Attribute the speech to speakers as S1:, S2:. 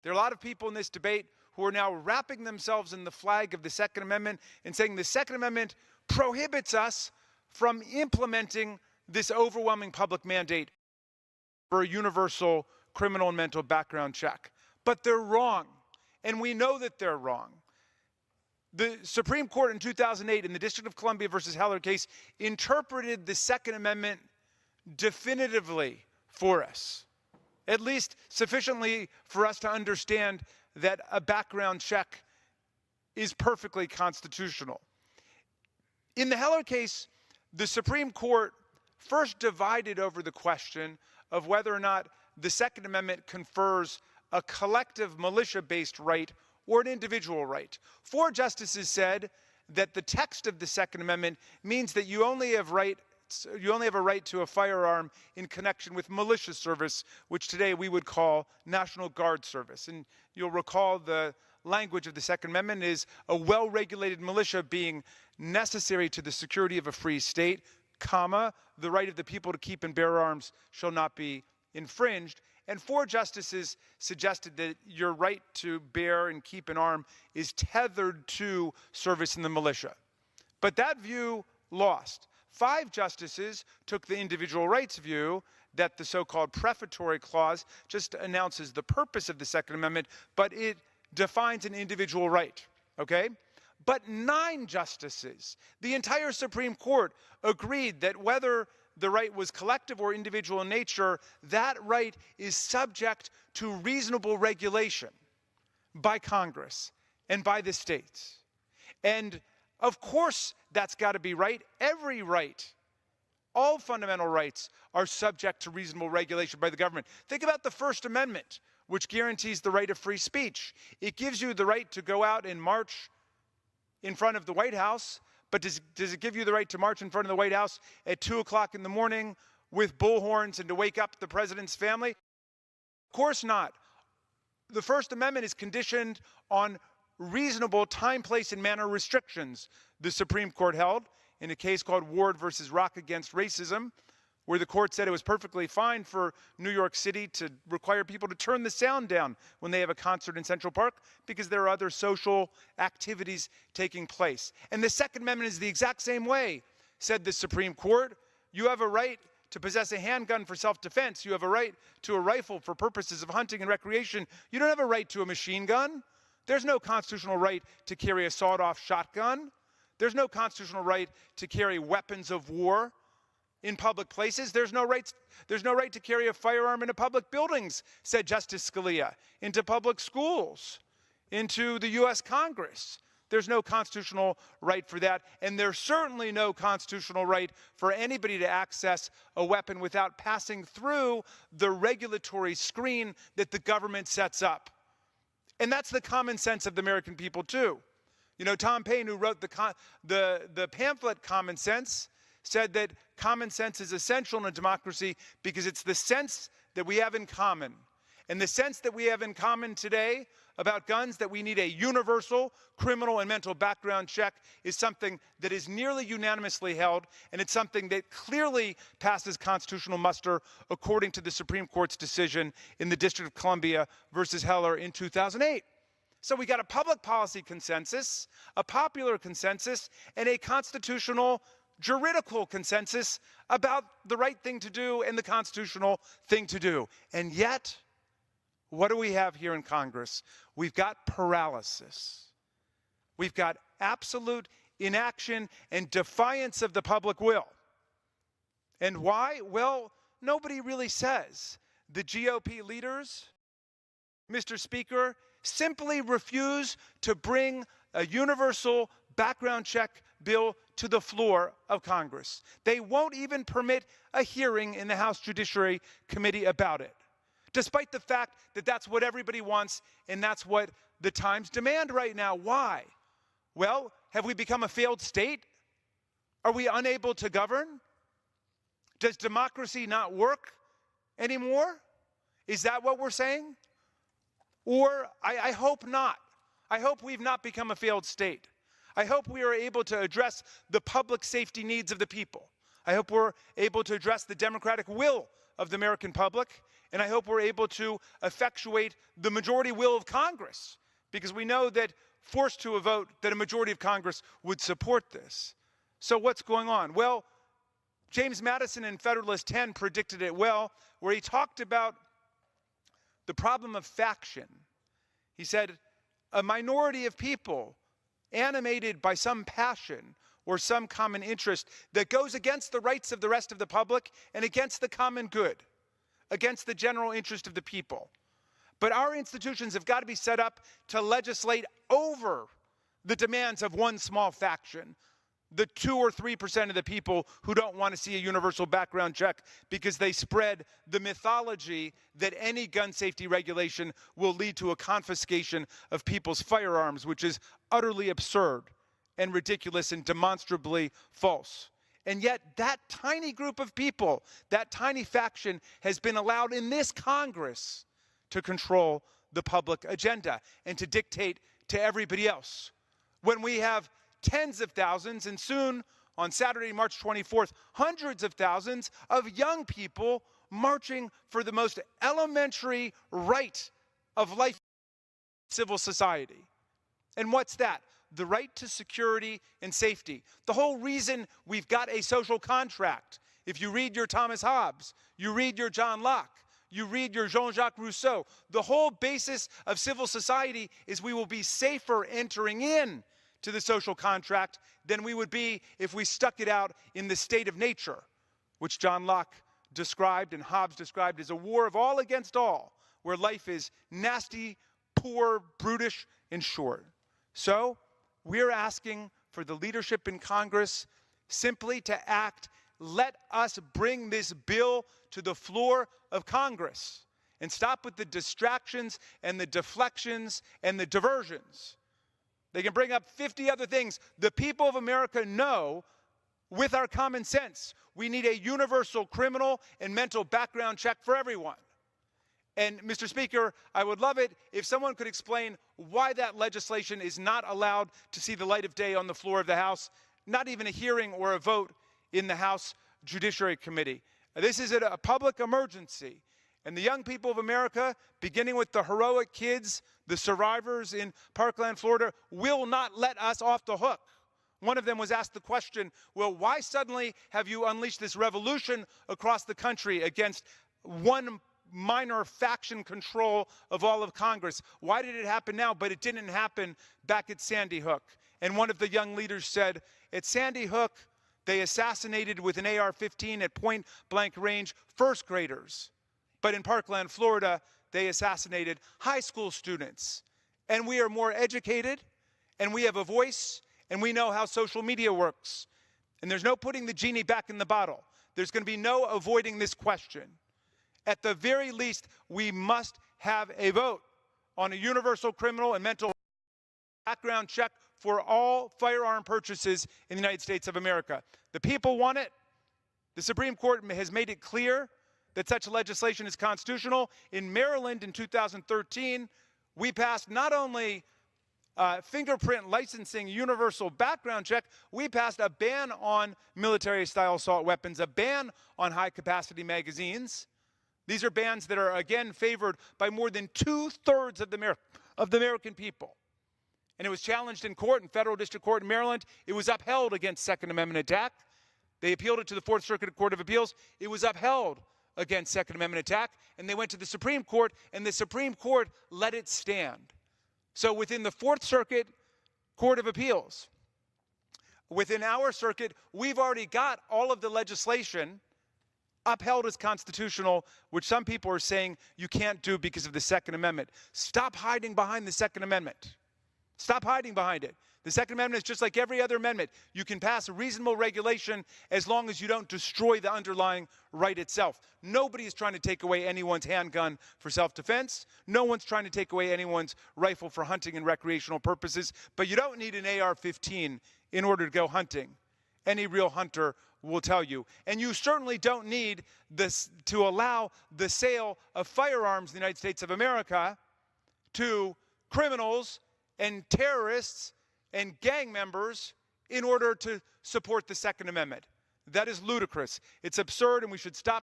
S1: There are a lot of people in this debate who are now wrapping themselves in the flag of the Second Amendment and saying the Second Amendment prohibits us from implementing this overwhelming public mandate for a universal criminal and mental background check. But they're wrong, and we know that they're wrong. The Supreme Court in 2008 in the District of Columbia versus Heller case interpreted the Second Amendment definitively for us, at least sufficiently for us to understand that a background check is perfectly constitutional. In the Heller case, the Supreme Court first divided over the question of whether or not the Second Amendment confers a collective militia-based right or an individual right. 4 justices said that the text of the Second Amendment means that you only have a right to a firearm in connection with militia service, which today we would call National Guard service. And you'll recall the language of the Second Amendment is a well-regulated militia being necessary to the security of a free state, comma, the right of the people to keep and bear arms shall not be infringed. And 4 justices suggested that your right to bear and keep an arm is tethered to service in the militia. But that view lost. 5 justices took the individual rights view that the so-called prefatory clause just announces the purpose of the Second Amendment, but it defines an individual right, okay? But 9 justices, the entire Supreme Court, agreed that whether the right was collective or individual in nature, that right is subject to reasonable regulation by Congress and by the states. And of course, that's got to be right. Every right, all fundamental rights are subject to reasonable regulation by the government. Think about the First Amendment, which guarantees the right of free speech. It gives you the right to go out and march in front of the White House, but does it give you the right to march in front of the White House at 2 o'clock in the morning with bullhorns and to wake up the president's family? Of course not. The First Amendment is conditioned on reasonable time, place, and manner restrictions, the Supreme Court held in a case called Ward versus Rock Against Racism, where the court said it was perfectly fine for New York City to require people to turn the sound down when they have a concert in Central Park because there are other social activities taking place. And the Second Amendment is the exact same way, said the Supreme Court. You have a right to possess a handgun for self-defense. You have a right to a rifle for purposes of hunting and recreation. You don't have a right to a machine gun. There's no constitutional right to carry a sawed-off shotgun. There's no constitutional right to carry weapons of war in public places. There's no right to carry a firearm into public buildings, said Justice Scalia, into public schools, into the U.S. Congress. There's no constitutional right for that, and there's certainly no constitutional right for anybody to access a weapon without passing through the regulatory screen that the government sets up. And that's the common sense of the American people, too. You know, Tom Paine, who wrote the pamphlet Common Sense, said that common sense is essential in a democracy because it's the sense that we have in common. And the sense that we have in common today about guns, that we need a universal criminal and mental background check, is something that is nearly unanimously held, and it's something that clearly passes constitutional muster according to the Supreme Court's decision in the District of Columbia versus Heller in 2008. So we got a public policy consensus, a popular consensus, and a constitutional juridical consensus about the right thing to do and the constitutional thing to do. And yet, what do we have here in Congress? We've got paralysis. We've got absolute inaction and defiance of the public will. And why? Well, nobody really says. The GOP leaders, Mr. Speaker, simply refuse to bring a universal background check bill to the floor of Congress. They won't even permit a hearing in the House Judiciary Committee about it, despite the fact that that's what everybody wants and that's what the times demand right now. Why? Well, have we become a failed state? Are we unable to govern? Does democracy not work anymore? Is that what we're saying? Or I hope not. I hope we've not become a failed state. I hope we are able to address the public safety needs of the people. I hope we're able to address the democratic will of the American public, and I hope we're able to effectuate the majority will of Congress, because we know that forced to a vote that a majority of Congress would support this. So what's going on? Well, James Madison in Federalist 10 predicted it well, where he talked about the problem of faction. He said, a minority of people animated by some passion or some common interest that goes against the rights of the rest of the public and against the common good, against the general interest of the people. But our institutions have got to be set up to legislate over the demands of one small faction, the 2 or 3% of the people who don't want to see a universal background check because they spread the mythology that any gun safety regulation will lead to a confiscation of people's firearms, which is utterly absurd and ridiculous and demonstrably false. And yet that tiny group of people, that tiny faction, has been allowed in this Congress to control the public agenda and to dictate to everybody else. When we have tens of thousands, and soon on Saturday, March 24th, hundreds of thousands of young people marching for the most elementary right of life in civil society. And what's that? The right to security and safety. The whole reason we've got a social contract. If you read your Thomas Hobbes, you read your John Locke, you read your Jean-Jacques Rousseau, the whole basis of civil society is we will be safer entering in to the social contract than we would be if we stuck it out in the state of nature, which John Locke described and Hobbes described as a war of all against all, where life is nasty, poor, brutish, and short. So we're asking for the leadership in Congress simply to act. Let us bring this bill to the floor of Congress and stop with the distractions and the deflections and the diversions. They can bring up 50 other things. The people of America know, with our common sense, we need a universal criminal and mental background check for everyone. And Mr. Speaker, I would love it if someone could explain why that legislation is not allowed to see the light of day on the floor of the House, not even a hearing or a vote in the House Judiciary Committee. This is a public emergency. And the young people of America, beginning with the heroic kids, the survivors in Parkland, Florida, will not let us off the hook. One of them was asked the question, well, why suddenly have you unleashed this revolution across the country against one minor faction control of all of Congress? Why did it happen now, but it didn't happen back at Sandy Hook? And one of the young leaders said, at Sandy Hook, they assassinated with an AR-15 at point-blank range first graders. But in Parkland, Florida, they assassinated high school students. And we are more educated, and we have a voice, and we know how social media works. And there's no putting the genie back in the bottle. There's going to be no avoiding this question. At the very least, we must have a vote on a universal criminal and mental background check for all firearm purchases in the United States of America. The people want it. The Supreme Court has made it clear that such legislation is constitutional. In Maryland in 2013, we passed not only fingerprint licensing universal background check, we passed a ban on military-style assault weapons, a ban on high-capacity magazines. These are bans that are, again, favored by more than 2/3 of the American people. And it was challenged in court, in federal district court in Maryland. It was upheld against Second Amendment attack. They appealed it to the Fourth Circuit Court of Appeals. It was upheld against Second Amendment attack. And they went to the Supreme Court, and the Supreme Court let it stand. So within the Fourth Circuit Court of Appeals, within our circuit, we've already got all of the legislation upheld as constitutional, which some people are saying you can't do because of the Second Amendment. Stop hiding behind the Second Amendment. Stop hiding behind it. The Second Amendment is just like every other amendment. You can pass a reasonable regulation as long as you don't destroy the underlying right itself. Nobody is trying to take away anyone's handgun for self-defense. No one's trying to take away anyone's rifle for hunting and recreational purposes. But you don't need an AR-15 in order to go hunting. Any real hunter will tell you. And you certainly don't need this to allow the sale of firearms in the United States of America to criminals and terrorists and gang members in order to support the Second Amendment. That is ludicrous. It's absurd, and we should stop